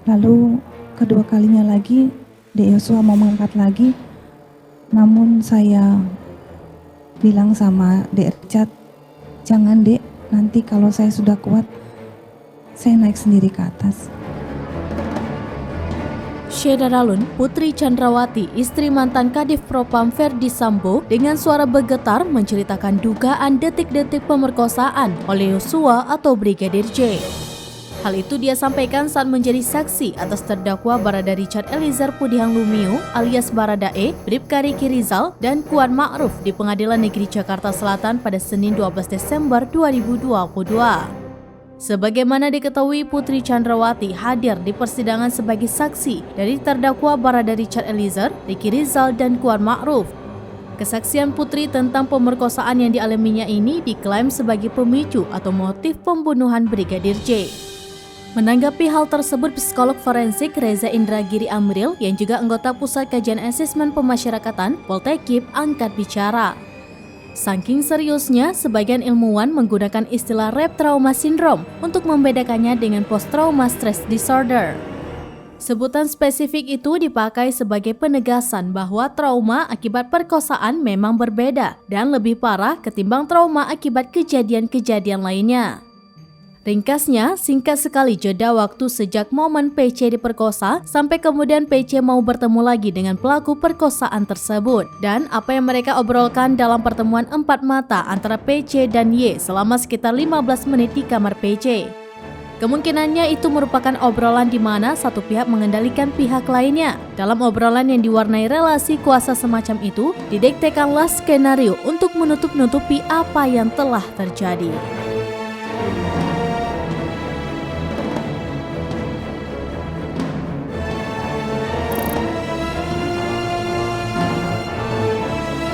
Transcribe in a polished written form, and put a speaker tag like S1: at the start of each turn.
S1: Lalu kedua kalinya lagi Dek Yosua mau mengangkat lagi, namun saya bilang sama Dek Richard, jangan Dek, nanti kalau saya sudah kuat, saya naik sendiri ke atas.
S2: Syeda Ralun, Putri Chandrawati, istri mantan Kadif Propam Ferdi Sambo, dengan suara bergetar menceritakan dugaan detik-detik pemerkosaan oleh Yosua atau Brigadir J. Hal itu dia sampaikan saat menjadi saksi atas terdakwa Barada Richard Eliezer Pudihang Lumiu alias Baradae, Bribka Riki Rizal, dan Kuat Ma'ruf di Pengadilan Negeri Jakarta Selatan pada Senin 12 Desember 2022. Sebagaimana diketahui, Putri Chandrawati hadir di persidangan sebagai saksi dari terdakwa Barada Richard Eliezer, Riki Rizal, dan Kuat Ma'ruf. Kesaksian Putri tentang pemerkosaan yang dialaminya ini diklaim sebagai pemicu atau motif pembunuhan Brigadir J. Menanggapi hal tersebut, psikolog forensik Reza Indragiri Amril yang juga anggota Pusat Kajian Asesmen Pemasyarakatan Poltekip angkat bicara. Saking seriusnya, sebagian ilmuwan menggunakan istilah rep trauma syndrome untuk membedakannya dengan post-trauma stress disorder. Sebutan spesifik itu dipakai sebagai penegasan bahwa trauma akibat perkosaan memang berbeda dan lebih parah ketimbang trauma akibat kejadian-kejadian lainnya. Ringkasnya, singkat sekali jeda waktu sejak momen PC diperkosa sampai kemudian PC mau bertemu lagi dengan pelaku perkosaan tersebut, dan apa yang mereka obrolkan dalam pertemuan empat mata antara PC dan Y selama sekitar 15 menit di kamar PC. Kemungkinannya itu merupakan obrolan di mana satu pihak mengendalikan pihak lainnya. Dalam obrolan yang diwarnai relasi kuasa semacam itu, didektekanlah skenario untuk menutup-nutupi apa yang telah terjadi.